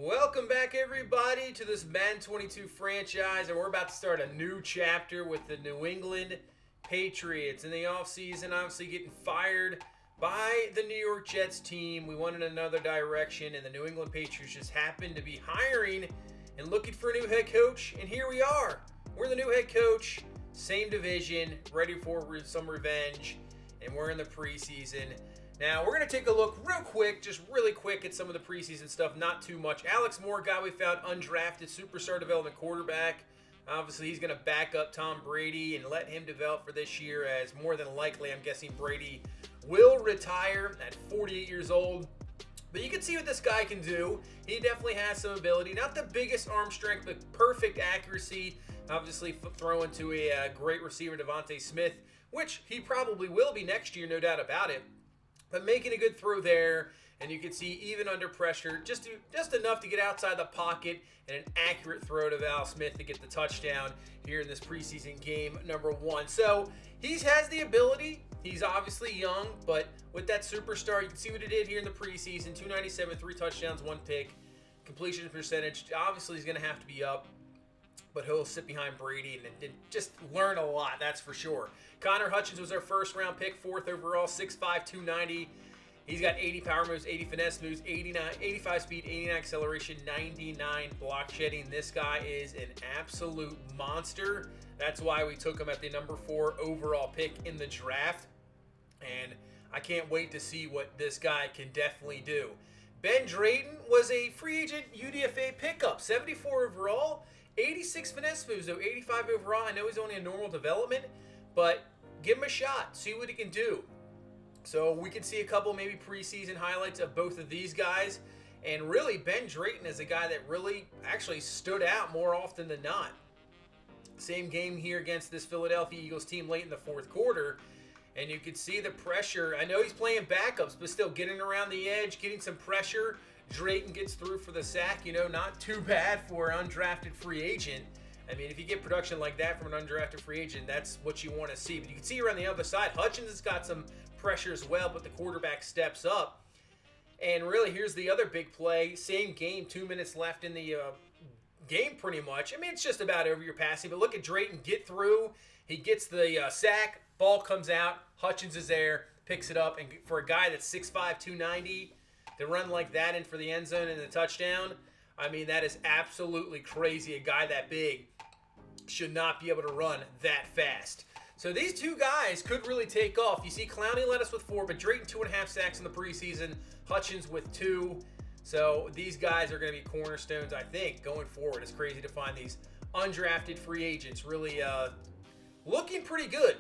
Welcome back, everybody, to this Madden 22 franchise, and we're about to start a new chapter with the New England Patriots. In the offseason, obviously getting fired by the New York Jets team. We went in another direction, and the New England Patriots just happened to be hiring and looking for a new head coach, and here we are. We're the new head coach, same division, ready for some revenge, and we're in the preseason. Now, we're going to take a look really quick at some of the preseason stuff, not too much. Alex Moore, guy we found, undrafted superstar development quarterback. Obviously, he's going to back up Tom Brady and let him develop for this year, as more than likely, I'm guessing Brady will retire at 48 years old. But you can see what this guy can do. He definitely has some ability. Not the biggest arm strength, but perfect accuracy. Obviously, throwing to a great receiver, Devontae Smith, which he probably will be next year, no doubt about it. But making a good throw there, and you can see even under pressure, just enough to get outside the pocket, and an accurate throw to Val Smith to get the touchdown here in this preseason game number 1. So he has the ability. He's obviously young, but with that superstar, you can see what he did here in the preseason. 297, 3 touchdowns, 1 pick. Completion percentage, obviously he's going to have to be up, but he'll sit behind Brady and just learn a lot, that's for sure. Connor Hutchins was our first-round pick, 4th overall, 6'5", 290. He's got 80 power moves, 80 finesse moves, 85 speed, 89 acceleration, 99 block shedding. This guy is an absolute monster. That's why we took him at the number 4 overall pick in the draft. And I can't wait to see what this guy can definitely do. Ben Drayton was a free agent UDFA pickup, 74 overall. 86 finesse moves, though, 85 overall. I know he's only a normal development, but give him a shot. See what he can do. So we can see a couple maybe preseason highlights of both of these guys. And really, Ben Drayton is a guy that really actually stood out more often than not. Same game here against this Philadelphia Eagles team late in the 4th quarter. And you can see the pressure. I know he's playing backups, but still getting around the edge, getting some pressure. Drayton gets through for the sack, not too bad for an undrafted free agent. I mean, if you get production like that from an undrafted free agent, that's what you want to see. But you can see around the other side, Hutchins has got some pressure as well, but the quarterback steps up. And really, here's the other big play. Same game, 2 minutes left in the game pretty much. I mean, it's just about over your passing, but look at Drayton get through. He gets the sack, ball comes out, Hutchins is there, picks it up, and for a guy that's 6'5", 290, to run like that in for the end zone and the touchdown, I mean, that is absolutely crazy. A guy that big should not be able to run that fast. So these two guys could really take off. You see Clowney led us with 4, but Drayton 2.5 sacks in the preseason, Hutchins with 2. So these guys are going to be cornerstones, I think, going forward. It's crazy to find these undrafted free agents really looking pretty good.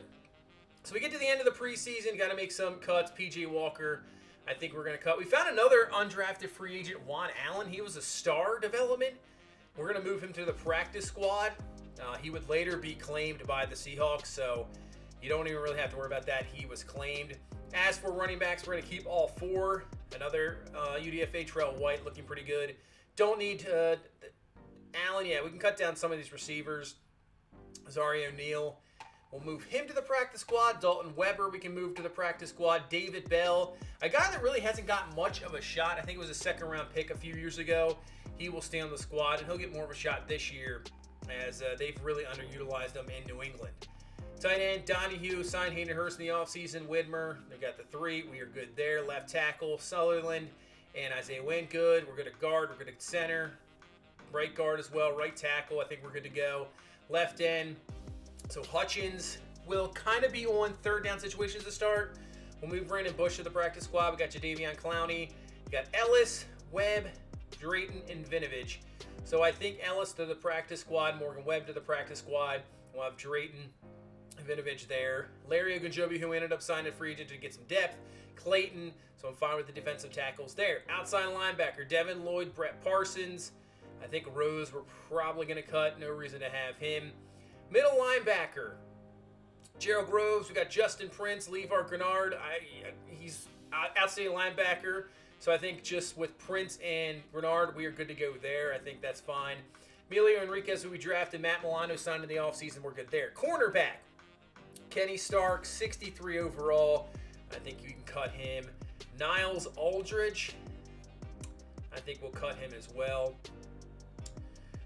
So we get to the end of the preseason, got to make some cuts. P.J. Walker, I think we're going to cut. We found another undrafted free agent, Juan Allen. He was a star development. We're going to move him to the practice squad. He would later be claimed by the Seahawks, so you don't even really have to worry about that. He was claimed. As for running backs, we're going to keep all 4. Another UDFA Trail White looking pretty good. Don't need Allen. Yeah, we can cut down some of these receivers. Zario Neal. We'll move him to the practice squad. Dalton Weber, we can move to the practice squad. David Bell, a guy that really hasn't got much of a shot. I think it was a 2nd-round pick a few years ago. He will stay on the squad, and he'll get more of a shot this year, as they've really underutilized him in New England. Tight end, Donahue, signed Hayden Hurst in the offseason. Widmer, they got the 3. We are good there. Left tackle, Sutherland and Isaiah Wynn, good. We're good at guard. We're good at center. Right guard as well. Right tackle, I think we're good to go. Left end, so Hutchins will kind of be on 3rd down situations to start. We'll move Brandon Bush to the practice squad. We got Jadeveon Clowney. We got Ellis, Webb, Drayton, and Vinovich. So I think Ellis to the practice squad, Morgan Webb to the practice squad. We'll have Drayton and Vinovich there. Larry Ogunjobi, who ended up signing a free agent to get some depth. Clayton, so I'm fine with the defensive tackles there. Outside linebacker, Devin Lloyd, Brett Parsons. I think Rose we're probably going to cut. No reason to have him. Middle linebacker, Gerald Groves. We got Justin Prince, Levar Grenard. He's outstanding linebacker. So I think just with Prince and Grenard, we are good to go there. I think that's fine. Emilio Enriquez, who we drafted, Matt Milano signed in the offseason. We're good there. Cornerback, Kenny Stark, 63 overall. I think you can cut him. Niles Aldridge. I think we'll cut him as well.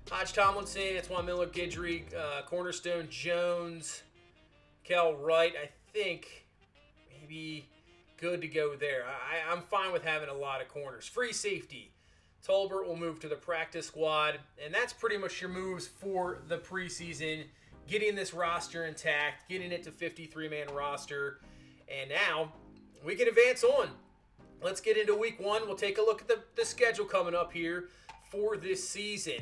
Hodge Tomlinson, Antoine Miller, Guidry, Cornerstone, Jones, Kel Wright, I think maybe good to go there. I'm fine with having a lot of corners. Free safety. Tolbert will move to the practice squad, and that's pretty much your moves for the preseason. Getting this roster intact, getting it to 53-man roster, and now we can advance on. Let's get into week one. We'll take a look at the schedule coming up here for this season.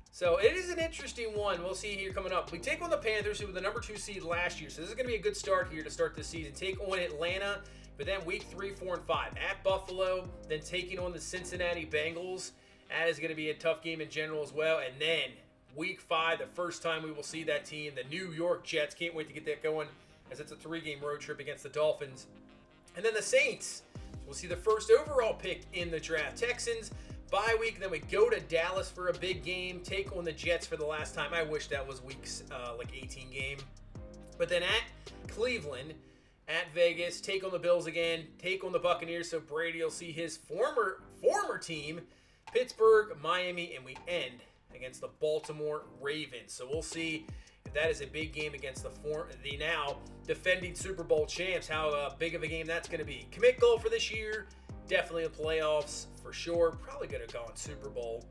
So it is an interesting one. We'll see here coming up. We take on the Panthers, who were the number 2 seed last year. So this is going to be a good start here to start this season. Take on Atlanta, but then week 3, 4, and 5 at Buffalo. Then taking on the Cincinnati Bengals. That is going to be a tough game in general as well. And then week 5, the first time we will see that team, the New York Jets. Can't wait to get that going, as it's a 3-game road trip against the Dolphins. And then the Saints. We'll see the first overall pick in the draft. Texans. Bye week, then we go to Dallas for a big game, take on the Jets for the last time. I wish that was week's 18 game. But then at Cleveland, at Vegas, take on the Bills again, take on the Buccaneers, so Brady will see his former team, Pittsburgh, Miami, and we end against the Baltimore Ravens. So we'll see if that is a big game against the now defending Super Bowl champs, how big of a game that's going to be. Commit goal for this year, definitely the playoffs for sure. Probably going to go on Super Bowl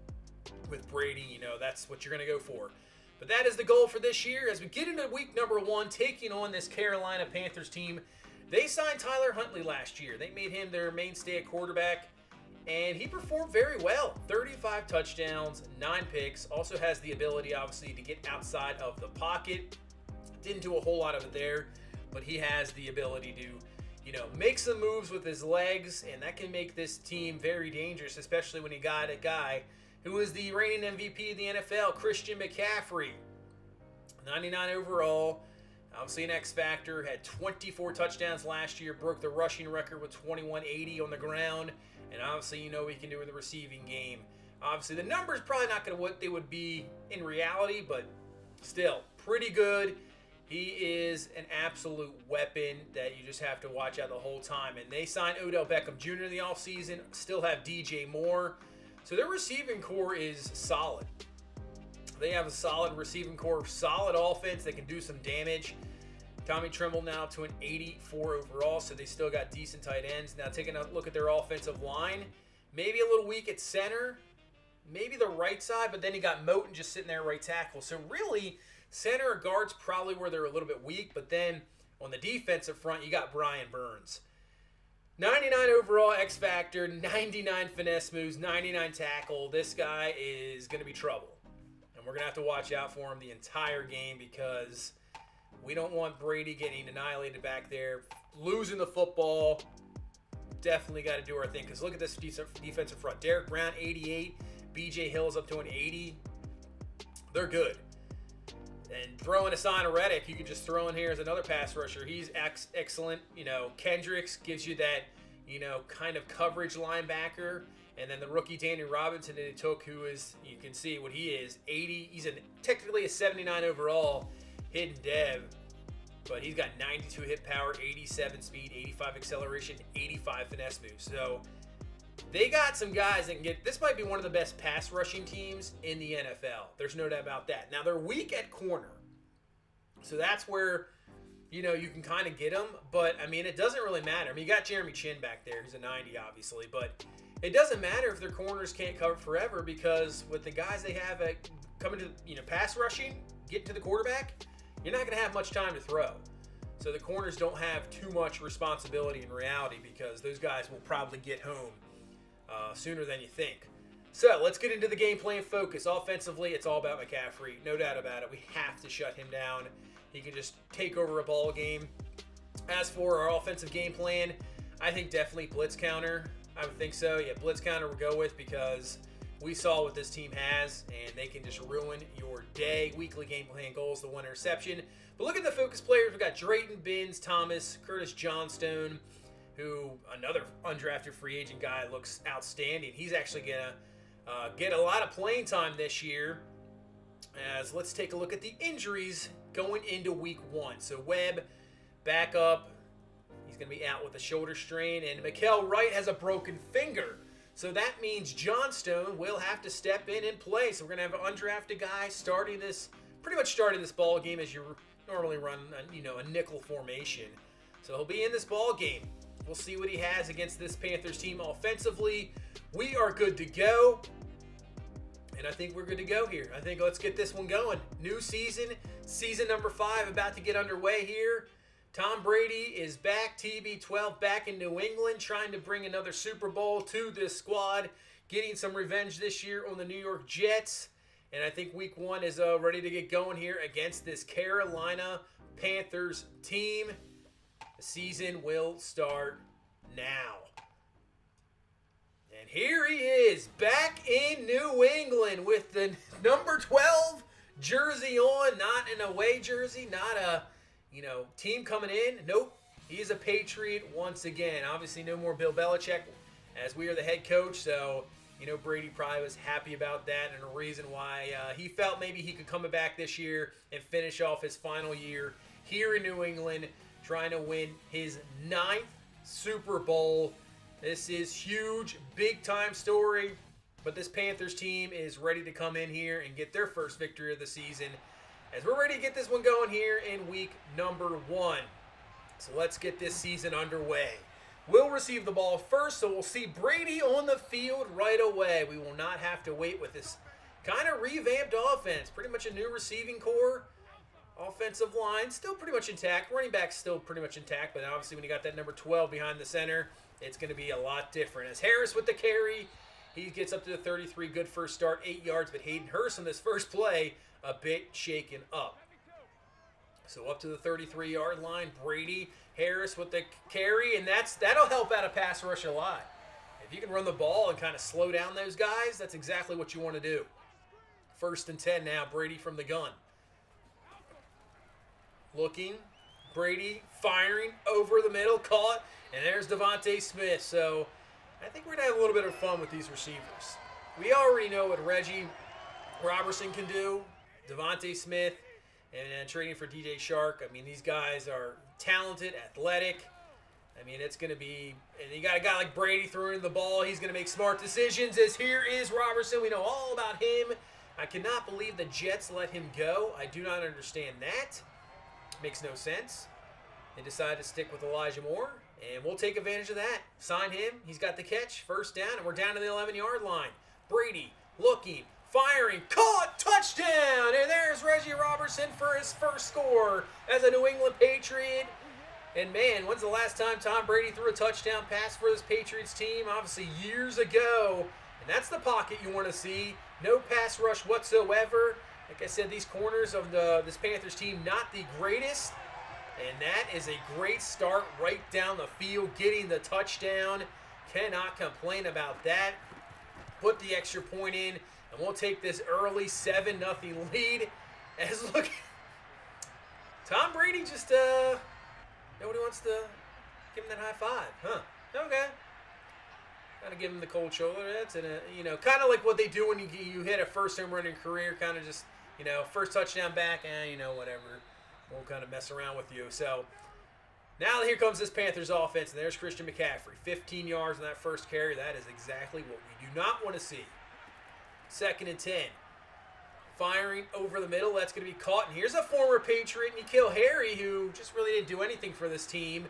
with Brady. That's what you're going to go for. But that is the goal for this year. As we get into week number 1, taking on this Carolina Panthers team. They signed Tyler Huntley last year. They made him their mainstay at quarterback, and he performed very well. 35 touchdowns, 9 picks. Also has the ability, obviously, to get outside of the pocket. Didn't do a whole lot of it there, but he has the ability to make some moves with his legs, and that can make this team very dangerous, especially when you got a guy who is the reigning MVP of the NFL, Christian McCaffrey. 99 overall, obviously an X factor, had 24 touchdowns last year, broke the rushing record with 2180 on the ground, and obviously what he can do in the receiving game. Obviously, the numbers probably not going to what they would be in reality, but still, pretty good. He is an absolute weapon that you just have to watch out the whole time. And they signed Odell Beckham Jr. in the offseason, still have DJ Moore. So their receiving core is solid. They have a solid receiving core, solid offense that can do some damage. Tommy Tremble now to an 84 overall, so they still got decent tight ends. Now taking a look at their offensive line, maybe a little weak at center, maybe the right side, but then you got Moten just sitting there at right tackle. So really, center or guard's probably where they're a little bit weak, but then on the defensive front, you got Brian Burns. 99 overall X Factor, 99 finesse moves, 99 tackle. This guy is going to be trouble. And we're going to have to watch out for him the entire game because we don't want Brady getting annihilated back there, losing the football. Definitely got to do our thing because look at this defensive front. Derek Brown, 88. BJ Hill's up to an 80. They're good. And throwing Hassan Reddick, you can just throw in here as another pass rusher. He's excellent. Kendricks gives you that, kind of coverage linebacker. And then the rookie Danny Robinson that they took, who is, you can see what he is, 80. He's technically a 79 overall hidden dev. But he's got 92 hit power, 87 speed, 85 acceleration, 85 finesse moves. So they got some guys that can get, this might be one of the best pass rushing teams in the NFL. There's no doubt about that. Now, they're weak at corner. So that's where, you can kind of get them. But, it doesn't really matter. You got Jeremy Chin back there. He's a 90, obviously. But it doesn't matter if their corners can't cover forever because with the guys they have coming to, pass rushing, getting to the quarterback, you're not going to have much time to throw. So the corners don't have too much responsibility in reality because those guys will probably get home sooner than you think. So let's get into the game plan focus. Offensively, it's all about McCaffrey. No doubt about it. We have to shut him down. He can just take over a ball game. As for our offensive game plan, I think definitely blitz counter. I would think so. Yeah, blitz counter we'll go with because we saw what this team has, and they can just ruin your day. Weekly game plan goals, the 1 interception. But look at the focus players. We've got Drayton, Binns, Thomas, Curtis Johnstone, who another undrafted free agent guy looks outstanding. He's actually going to get a lot of playing time this year. As let's take a look at the injuries going into week 1. So Webb back up. He's going to be out with a shoulder strain. And Mikael Wright has a broken finger. So that means Johnstone will have to step in and play. So we're going to have an undrafted guy pretty much starting this ball game as you normally run, a nickel formation. So he'll be in this ball game. We'll see what he has against this Panthers team offensively. We are good to go. And I think we're good to go here. I think let's get this one going. New season, season number 5 about to get underway here. Tom Brady is back, TB12 back in New England, trying to bring another Super Bowl to this squad, getting some revenge this year on the New York Jets. And I think week 1 is ready to get going here against this Carolina Panthers team. The season will start now. And here he is, back in New England with the number 12 jersey on, not an away jersey, not a team coming in. Nope, he's a Patriot once again. Obviously, no more Bill Belichick as we are the head coach. So, Brady probably was happy about that, and a reason why he felt maybe he could come back this year and finish off his final year here in New England, trying to win his 9th Super Bowl. This is huge, big-time story. But this Panthers team is ready to come in here and get their first victory of the season, as we're ready to get this one going here in week number 1. So let's get this season underway. We'll receive the ball first, so we'll see Brady on the field right away. We will not have to wait with this kind of revamped offense. Pretty much a new receiving core. Offensive line still pretty much intact. Running back still pretty much intact, but obviously when you got that number 12 behind the center, it's going to be a lot different. As Harris with the carry, he gets up to the 33. Good first start, 8 yards, but Hayden Hurst on this first play, a bit shaken up. So up to the 33-yard line, Brady, Harris with the carry, and that'll help out a pass rush a lot. If you can run the ball and kind of slow down those guys, that's exactly what you want to do. 1st and 10 now, Brady from the gun. Looking, Brady firing over the middle, caught, and there's Devontae Smith. So I think we're going to have a little bit of fun with these receivers. We already know what Reggie Robertson can do, Devontae Smith, and trading for DJ Shark. I mean, these guys are talented, athletic. I mean, it's going to be, and you got a guy like Brady throwing the ball. He's going to make smart decisions, as here is Robertson. We know all about him. I cannot believe the Jets let him go. I do not understand that. Makes no sense. They decided to stick with Elijah Moore, and we'll take advantage of that. Sign him. He's got the catch. First down, and we're down to the 11-yard line. Brady looking, firing, caught, touchdown! And there's Reggie Robertson for his first score as a New England Patriot. And man, when's the last time Tom Brady threw a touchdown pass for this Patriots team? Obviously years ago. And that's the pocket you want to see. No pass rush whatsoever. Like I said, these corners of this Panthers team, not the greatest. And that is a great start right down the field, getting the touchdown. Cannot complain about that. Put the extra point in, and we'll take this early 7-0 lead. As look, Tom Brady just, nobody wants to give him that high five, huh? Okay. Kind of give him the cold shoulder. That's kind of like what they do when you hit a first home run in your career. Kind of just, first touchdown back, whatever. We'll kind of mess around with you. So now here comes this Panthers offense, and there's Christian McCaffrey. 15 yards on that first carry. That is exactly what we do not want to see. 2nd and 10. Firing over the middle. That's going to be caught. And here's a former Patriot, N'Keal Harry, who just really didn't do anything for this team.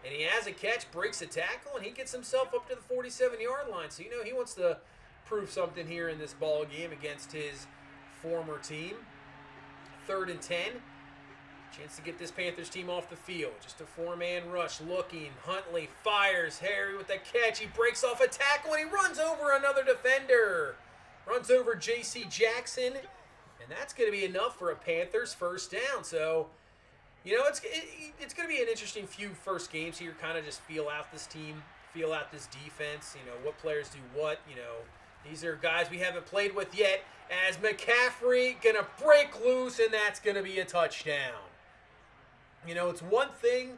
And he has a catch, breaks a tackle, and he gets himself up to the 47-yard line. So, he wants to prove something here in this ball game against his former team. 3rd and 10. Chance to get this Panthers team off the field. Just a 4-man rush looking. Huntley fires. Harry with the catch. He breaks off a tackle, and he runs over another defender. Runs over J.C. Jackson. And that's going to be enough for a Panthers first down. So, it's going to be an interesting few first games here. Kind of just feel out this team, feel out this defense. What players do what. These are guys we haven't played with yet. As McCaffrey going to break loose, and that's going to be a touchdown. It's one thing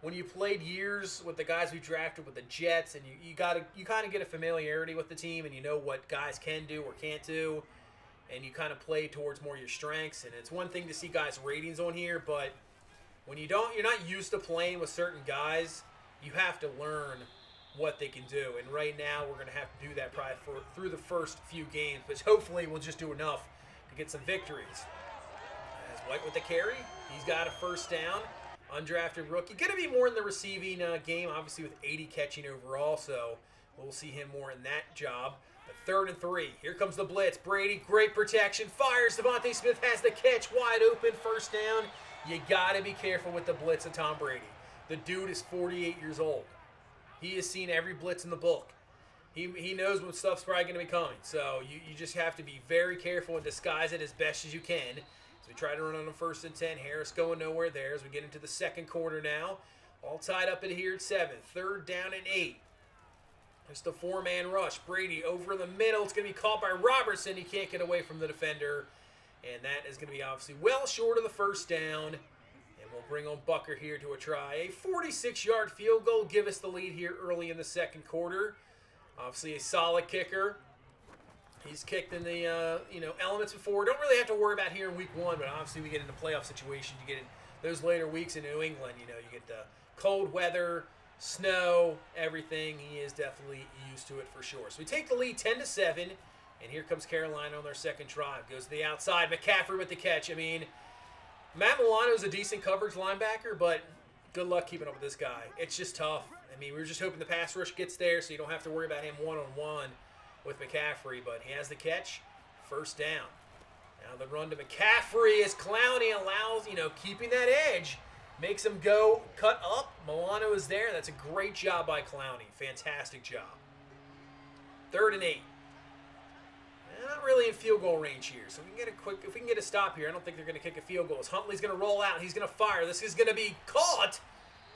when you played years with the guys we drafted with the Jets, and you kind of get a familiarity with the team, and you know what guys can do or can't do, and you kind of play towards more your strengths. And it's one thing to see guys' ratings on here, but when you're not used to playing with certain guys, you have to learn what they can do. And right now, we're going to have to do that probably through the first few games, which hopefully we'll just do enough to get some victories. As White with the carry, he's got a first down. Undrafted rookie. Going to be more in the receiving game, obviously with 80 catching overall, so we'll see him more in that job. But 3rd and 3. Here comes the blitz. Brady, great protection. Fires. Devontae Smith has the catch. Wide open. First down. You got to be careful with the blitz of Tom Brady. The dude is 48 years old. He has seen every blitz in the book. He knows what stuff's probably going to be coming. So you just have to be very careful and disguise it as best as you can. So we try to run on a 1st and 10. Harris going nowhere there as we get into the second quarter now. All tied up in here at 7. 3rd down and 8. It's the 4-man rush. Brady over the middle. It's going to be caught by Robertson. He can't get away from the defender. And that is going to be obviously well short of the first down. And we'll bring on Bucker here to a try. A 46-yard field goal. Give us the lead here early in the second quarter. Obviously a solid kicker. He's kicked in the elements before. Don't really have to worry about here in week 1, but obviously we get into playoff situations. You get in those later weeks in New England. You get the cold weather, snow, everything. He is definitely used to it for sure. So we take the lead 10-7, and here comes Carolina on their second drive. Goes to the outside. McCaffrey with the catch. I mean, Matt Milano is a decent coverage linebacker, but good luck keeping up with this guy. It's just tough. I mean, we were just hoping the pass rush gets there so you don't have to worry about him one-on-one with McCaffrey, but he has the catch. First down. Now the run to McCaffrey as Clowney allows, keeping that edge. Makes him go cut up. Milano is there. That's a great job by Clowney. Fantastic job. 3rd and 8. Not really in field goal range here. So if we can get a stop here, I don't think they're going to kick a field goal. As Huntley's going to roll out. He's going to fire. This is going to be caught.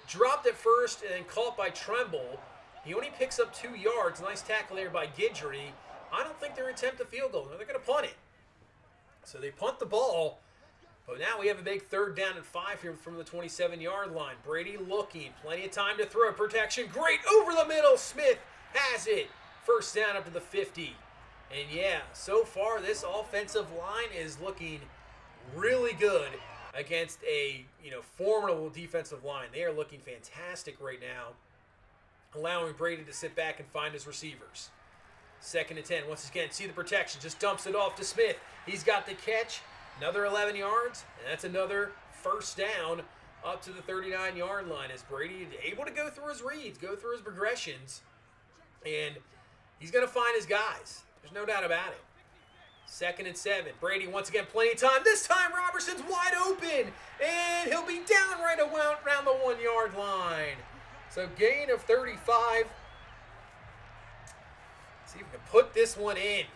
Dropped at first and then caught by Tremble. He only picks up 2 yards. Nice tackle there by Guidry. I don't think they're going to attempt a field goal. No, they're going to punt it. So they punt the ball. But now we have a big 3rd down and 5 here from the 27-yard line. Brady looking. Plenty of time to throw. Protection. Great. Over the middle. Smith has it. First down up to the 50. And yeah, so far this offensive line is looking really good against a formidable defensive line. They are looking fantastic right now, allowing Brady to sit back and find his receivers. 2nd and 10. Once again, see the protection. Just dumps it off to Smith. He's got the catch. Another 11 yards. And that's another first down up to the 39-yard line as Brady is able to go through his reads, go through his progressions. And he's going to find his guys. There's no doubt about it. 2nd and 7. Brady once again plenty of time. This time Robertson's wide open. And he'll be down right around the 1-yard line. So gain of 35. See if we can put this one in.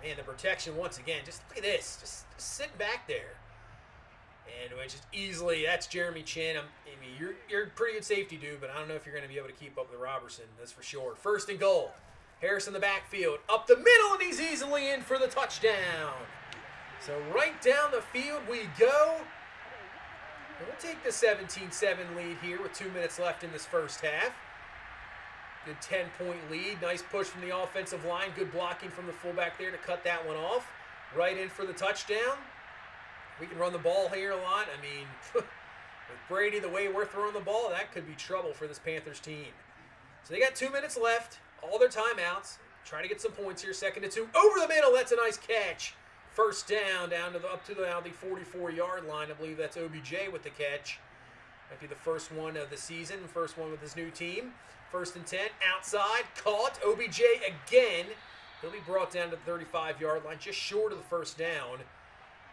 Man, the protection once again. Just look at this. Just sitting back there. And just easily, that's Jeremy Chin. You're a pretty good safety dude, but I don't know if you're going to be able to keep up with Robertson. That's for sure. 1st and goal. Harris in the backfield. Up the middle, and he's easily in for the touchdown. So right down the field we go. We'll take the 17-7 lead here with 2 minutes left in this first half. Good 10-point lead. Nice push from the offensive line. Good blocking from the fullback there to cut that one off. Right in for the touchdown. We can run the ball here a lot. I mean, with Brady, the way we're throwing the ball, that could be trouble for this Panthers team. So they got 2 minutes left. All their timeouts. Trying to get some points here. 2nd and 2. Over the middle. That's a nice catch. First down up to the 44-yard line. I believe that's OBJ with the catch. Might be the first one of the season. First one with his new team. 1st and 10. Outside. Caught. OBJ again. He'll be brought down to the 35-yard line. Just short of the first down.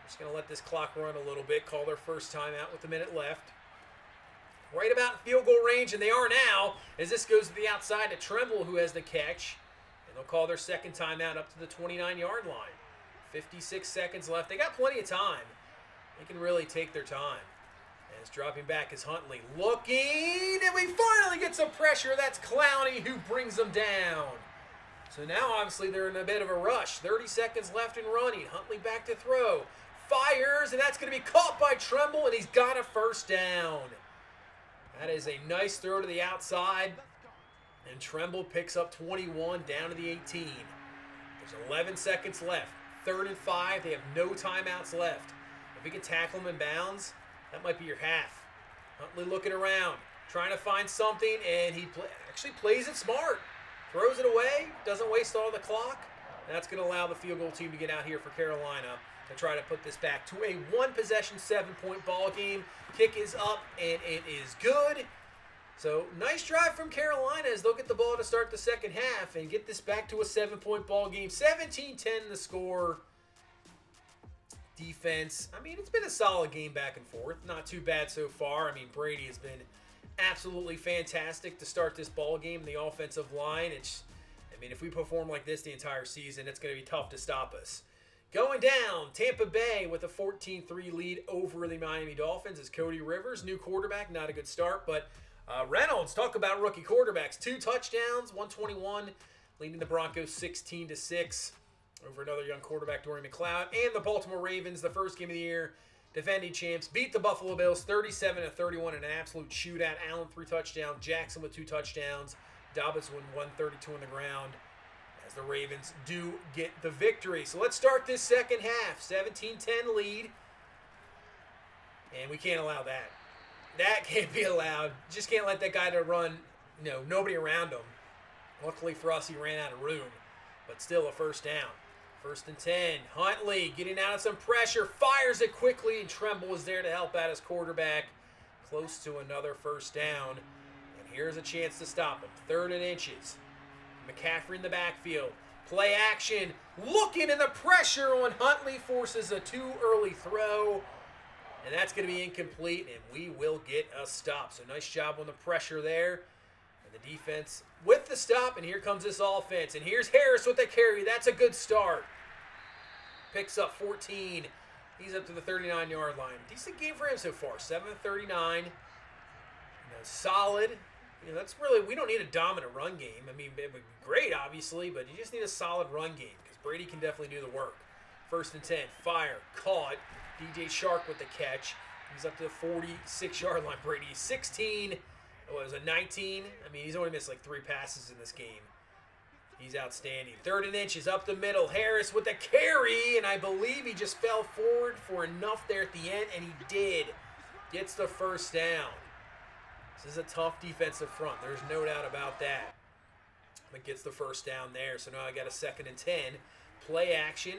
Just going to let this clock run a little bit. Call their first timeout with a minute left. Right about field goal range, and they are now, as this goes to the outside to Tremble, who has the catch. And they'll call their second timeout up to the 29-yard line. 56 seconds left. They got plenty of time. They can really take their time. And it's dropping back is Huntley. Looking, and we finally get some pressure. That's Clowney who brings them down. So now, obviously, they're in a bit of a rush. 30 seconds left and running. Huntley back to throw. Fires, and that's going to be caught by Tremble, and he's got a first down. That is a nice throw to the outside. And Tremble picks up 21 down to the 18. There's 11 seconds left. 3rd and 5. They have no timeouts left. If we can tackle them in bounds, that might be your half. Huntley looking around, trying to find something, and he actually plays it smart. Throws it away, doesn't waste all the clock. That's going to allow the field goal team to get out here for Carolina to try to put this back to a one-possession, 7-point ball game. Kick is up, and it is good. So, nice drive from Carolina as they'll get the ball to start the second half and get this back to a 7-point ball game. 17-10 the score. Defense, I mean, it's been a solid game back and forth. Not too bad so far. I mean, Brady has been absolutely fantastic to start this ball game. The offensive line, I mean, if we perform like this the entire season, it's going to be tough to stop us. Going down, Tampa Bay with a 14-3 lead over the Miami Dolphins is Cody Rivers, new quarterback, not a good start, but Reynolds, talk about rookie quarterbacks, 2 touchdowns, 121, leading the Broncos 16-6 over another young quarterback, Dorian McLeod, and the Baltimore Ravens, the first game of the year, defending champs, beat the Buffalo Bills 37-31 in an absolute shootout. Allen 3 touchdowns, Jackson with 2 touchdowns, Dobbins won 132 on the ground as the Ravens do get the victory. So let's start this second half. 17-10 lead. And we can't allow that. That can't be allowed. Just can't let that guy to run, nobody around him. Luckily for us, he ran out of room. But still a first down. 1st and 10. Huntley getting out of some pressure. Fires it quickly, and Tremble is there to help out his quarterback. Close to another first down. Here's a chance to stop him. 3rd and inches. McCaffrey in the backfield. Play action. Looking, and the pressure on Huntley forces a too early throw. And that's going to be incomplete, and we will get a stop. So nice job on the pressure there. And the defense with the stop, and here comes this offense. And here's Harris with the carry. That's a good start. Picks up 14. He's up to the 39-yard line. Decent game for him so far. 7-39. Solid. That's really, we don't need a dominant run game. I mean, it would be great, obviously, but you just need a solid run game because Brady can definitely do the work. 1st and 10, fire, caught. DJ Shark with the catch. He's up to the 46-yard line. Brady 16. Was it 19? I mean, he's only missed like 3 passes in this game. He's outstanding. 3rd and inches up the middle. Harris with the carry, and I believe he just fell forward for enough there at the end, and he did. Gets the first down. This is a tough defensive front. There's no doubt about that. But gets the first down there. So now I got a 2nd and 10. Play action.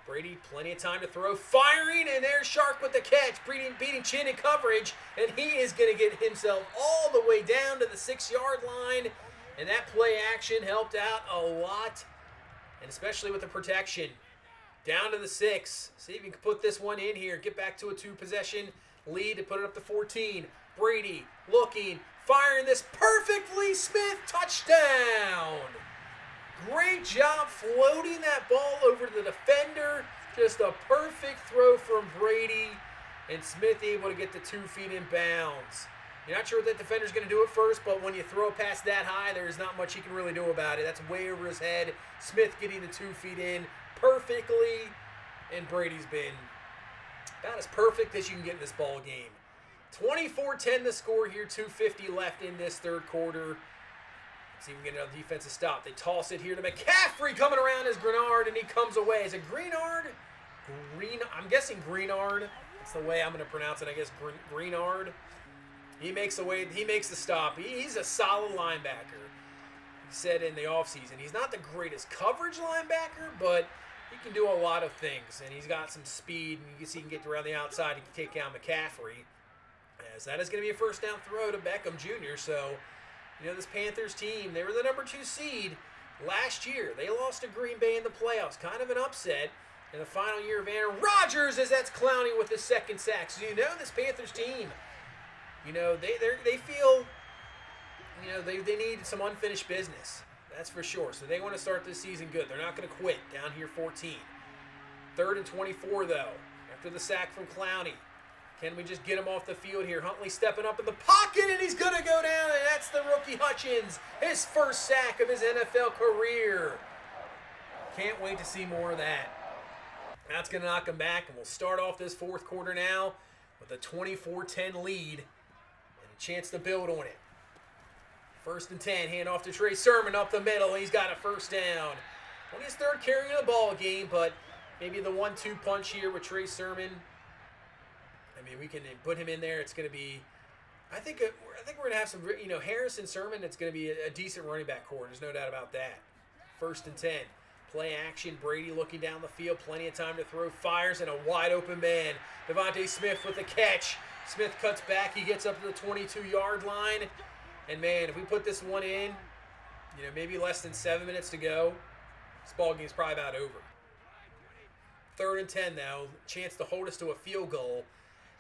Brady, plenty of time to throw. Firing, and there's Shark with the catch. Beating Chin in coverage. And he is going to get himself all the way down to the 6-yard line. And that play action helped out a lot. And especially with the protection. Down to the 6. See if you can put this one in here. Get back to a 2-possession lead to put it up to 14. Brady looking, firing this perfectly. Smith, touchdown. Great job floating that ball over to the defender. Just a perfect throw from Brady. And Smith able to get the 2 feet in bounds. You're not sure what that defender's going to do at first, but when you throw past that high, there's not much he can really do about it. That's way over his head. Smith getting the 2 feet in perfectly. And Brady's been about as perfect as you can get in this ball game. 24-10 the score here, 2:50 left in this 3rd quarter. Let's see if we can get another defensive stop. They toss it here to McCaffrey coming around as Grenard, and he comes away. Is it Greenard? I'm guessing Greenard. That's the way I'm going to pronounce it, I guess. Greenard. He makes the stop. He's a solid linebacker. He said in the offseason, he's not the greatest coverage linebacker, but he can do a lot of things, and he's got some speed, and you can see he can get around the outside. He can take down McCaffrey. As that is going to be a first down throw to Beckham Jr. So, this Panthers team, they were the number 2 seed last year. They lost to Green Bay in the playoffs. Kind of an upset in the final year of Aaron Rodgers as that's Clowney with his 2nd sack. So, this Panthers team, they feel, they need some unfinished business. That's for sure. So they want to start this season good. They're not going to quit down here 14. 3rd and 24, though, after the sack from Clowney. Can we just get him off the field here? Huntley stepping up in the pocket, and he's going to go down, and that's the rookie Hutchins. His first sack of his NFL career. Can't wait to see more of that. That's going to knock him back, and we'll start off this 4th quarter now with a 24-10 lead and a chance to build on it. 1st and 10, hand off to Trey Sermon up the middle. He's got a first down. Only his 3rd carry of the ball game, but maybe the 1-2 punch here with Trey Sermon. I mean, we can put him in there. It's going to be we're gonna have some. Harrison Sermon. It's gonna be a decent running back core. There's no doubt about that. 1st and 10. Play action. Brady looking down the field. Plenty of time to throw. Fires and a wide open man. Devontae Smith with the catch. Smith cuts back. He gets up to the 22-yard line. And man, if we put this one in, maybe less than 7 minutes to go, this ball game's probably about over. 3rd and 10 now. Chance to hold us to a field goal.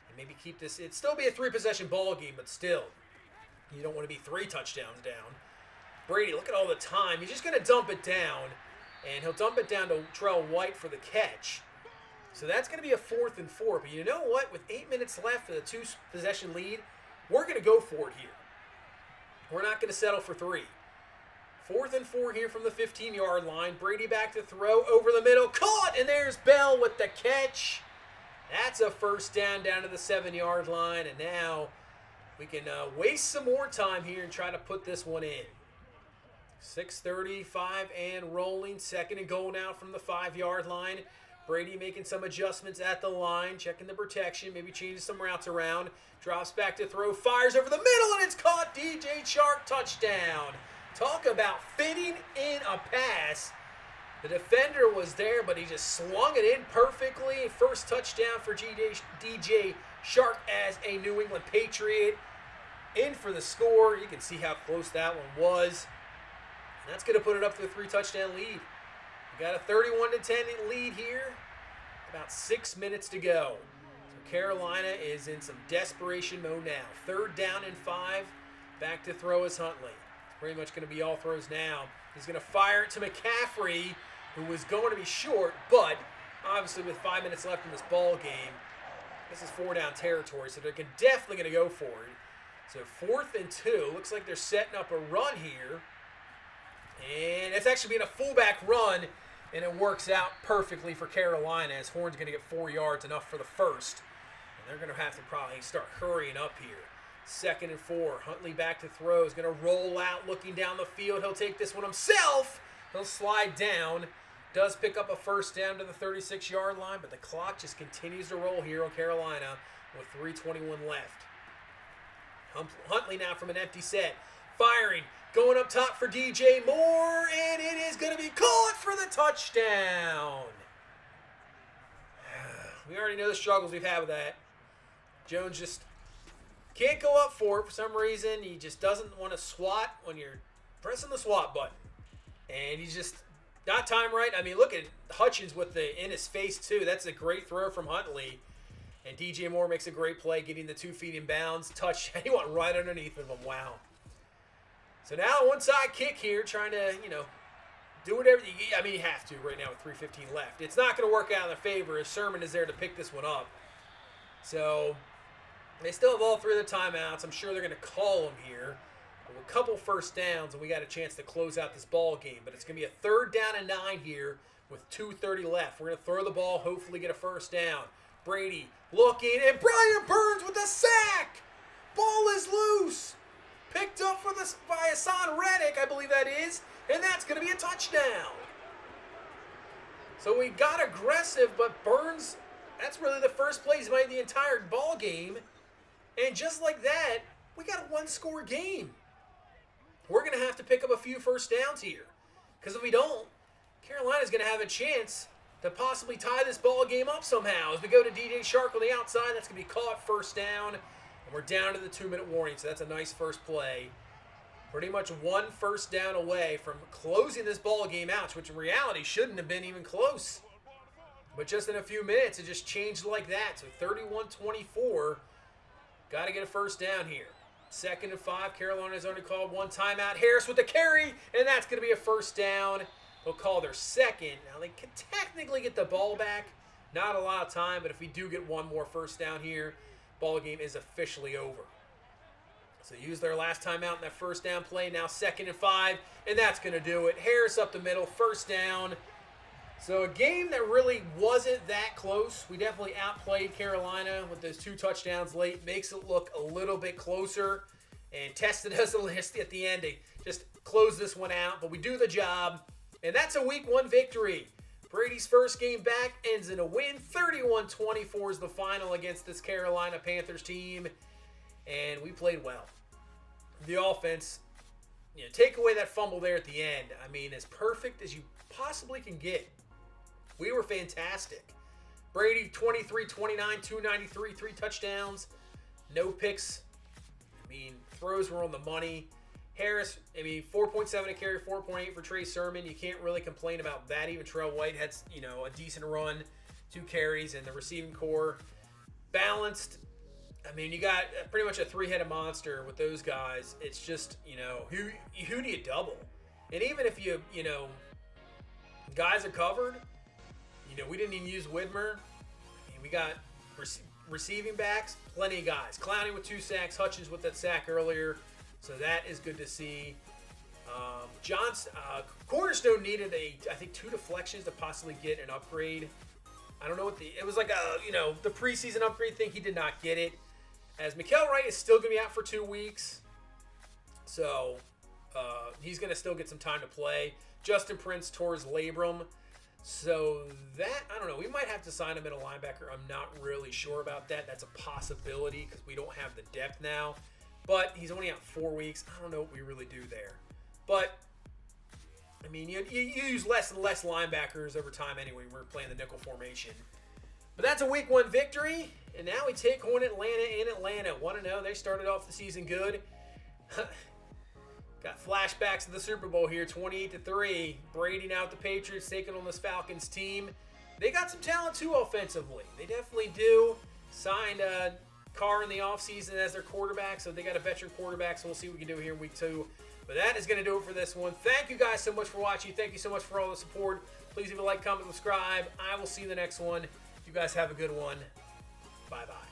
And maybe keep this. It'd still be a 3-possession ball game, but still, you don't want to be 3 touchdowns down. Brady, look at all the time. He's just going to dump it down, and he'll dump it down to Trell White for the catch. So that's going to be a 4th and 4. But you know what? With 8 minutes left for the 2-possession lead, we're going to go for it here. We're not going to settle for 3. 4th and 4 here from the 15-yard line. Brady back to throw over the middle. Caught, and there's Bell with the catch. That's a 1st down to the 7-yard line. And now we can waste some more time here and try to put this one in. 6:35 and rolling. 2nd and goal now from the 5-yard line. Brady making some adjustments at the line, checking the protection, maybe changing some routes around. Drops back to throw, fires over the middle, and it's caught. DJ Chark, touchdown. Talk about fitting in a pass. The defender was there, but he just slung it in perfectly. 1st touchdown for DJ Chark as a New England Patriot. In for the score. You can see how close that one was. And that's going to put it up to a 3-touchdown lead. We got a 31-10 lead here. About 6 minutes to go. So Carolina is in some desperation mode now. 3rd down and 5. Back to throw is Huntley. It's pretty much going to be all throws now. He's going to fire it to McCaffrey, who was going to be short, but obviously with 5 minutes left in this ball game, this is 4-down territory, so they're definitely going to go for it. So 4th and 2. Looks like they're setting up a run here. And it's actually been a fullback run, and it works out perfectly for Carolina as Horn's going to get 4 yards, enough for the 1st. And they're going to have to probably start hurrying up here. 2nd and 4. Huntley back to throw. He's going to roll out looking down the field. He'll take this one himself. He'll slide down. Does pick up a 1st down to the 36-yard line, but the clock just continues to roll here on Carolina with 3:21 left. Huntley now from an empty set. Firing. Going up top for DJ Moore, and it is going to be caught for the touchdown. We already know the struggles we've had with that. Jones just can't go up for it for some reason. He just doesn't want to swat when you're pressing the swat button. And he's just not timed right. I mean, look at Hutchins with the in his face, too. That's a great throw from Huntley. And DJ Moore makes a great play, getting the 2 feet in bounds. Touch. He went right underneath of him. Wow. So now onside kick here, trying to, do whatever you have to right now with 3:15 left. It's not going to work out in their favor as Sermon is there to pick this one up. So they still have all 3 of the timeouts. I'm sure they're going to call them here. With a couple 1st downs, and we got a chance to close out this ball game. But it's going to be a 3rd down and 9 here with 2:30 left. We're going to throw the ball, hopefully get a 1st down. Brady looking, and Brian Burns with a sack. Ball is loose. Picked up by Hassan Reddick, I believe that is, and that's going to be a touchdown. So we got aggressive, but Burns, that's really the first play he's made the entire ball game. And just like that, we got a 1-score game. We're going to have to pick up a few 1st downs here. Because if we don't, Carolina's going to have a chance to possibly tie this ball game up somehow. As we go to DJ Chark on the outside, that's going to be caught, 1st down. And we're down to the 2-minute warning, so that's a nice first play. Pretty much 1 1st down away from closing this ball game out, which in reality shouldn't have been even close. But just in a few minutes, it just changed like that. So 31-24, got to get a 1st down here. 2nd and 5, Carolina's only called 1 timeout. Harris with the carry, and that's going to be a 1st down. They'll call their 2nd. Now, they can technically get the ball back. Not a lot of time, but if we do get 1 more 1st down here, ball game is officially over. So use their last timeout in that 1st down play. Now 2nd and 5, and that's going to do it. Harris up the middle, 1st down. So a game that really wasn't that close. We definitely outplayed Carolina with those 2 touchdowns late. Makes it look a little bit closer and tested us a list at the end to just close this one out. But we do the job, and that's a Week 1 victory. Brady's first game back ends in a win. 31-24 is the final against this Carolina Panthers team. and we played well. The offense, take away that fumble there at the end. I mean, as perfect as you possibly can get. We were fantastic. Brady, 23, 29, 293, 3 touchdowns, no picks. I mean, throws were on the money. Harris, 4.7 a carry, 4.8 for Trey Sermon. You can't really complain about that. Even Terrell White had, a decent run, 2 carries, and the receiving core balanced. I mean, you got pretty much a 3-headed monster with those guys. It's just, who do you double? And even if guys are covered, we didn't even use Widmer. I mean, we got receiving backs, plenty of guys. Clowney with 2 sacks, Hutchins with that sack earlier. So that is good to see. Cornerstone needed I think 2 deflections to possibly get an upgrade. I don't know it was like the preseason upgrade thing. He did not get it. As Mikael Wright is still going to be out for 2 weeks. So he's going to still get some time to play. Justin Prince tore his labrum. So that, I don't know. We might have to sign him at a linebacker. I'm not really sure about that. That's a possibility because we don't have the depth now. But he's only out 4 weeks. I don't know what we really do there. But, I mean, you use less and less linebackers over time anyway. We're playing the nickel formation. But that's a week 1 victory. And now we take on Atlanta in Atlanta. 1-0. They started off the season good. Got flashbacks of the Super Bowl here, 28-3. Brady now with the Patriots taking on this Falcons team. They got some talent too offensively. They definitely do. Signed Carr in the offseason as their quarterback, so they got a veteran quarterback, so we'll see what we can do here in week 2. But that is going to do it for this one. Thank you guys so much for watching. Thank you so much for all the support. Please leave a like, comment, subscribe. I will see you in the next one. You guys have a good one. Bye-bye.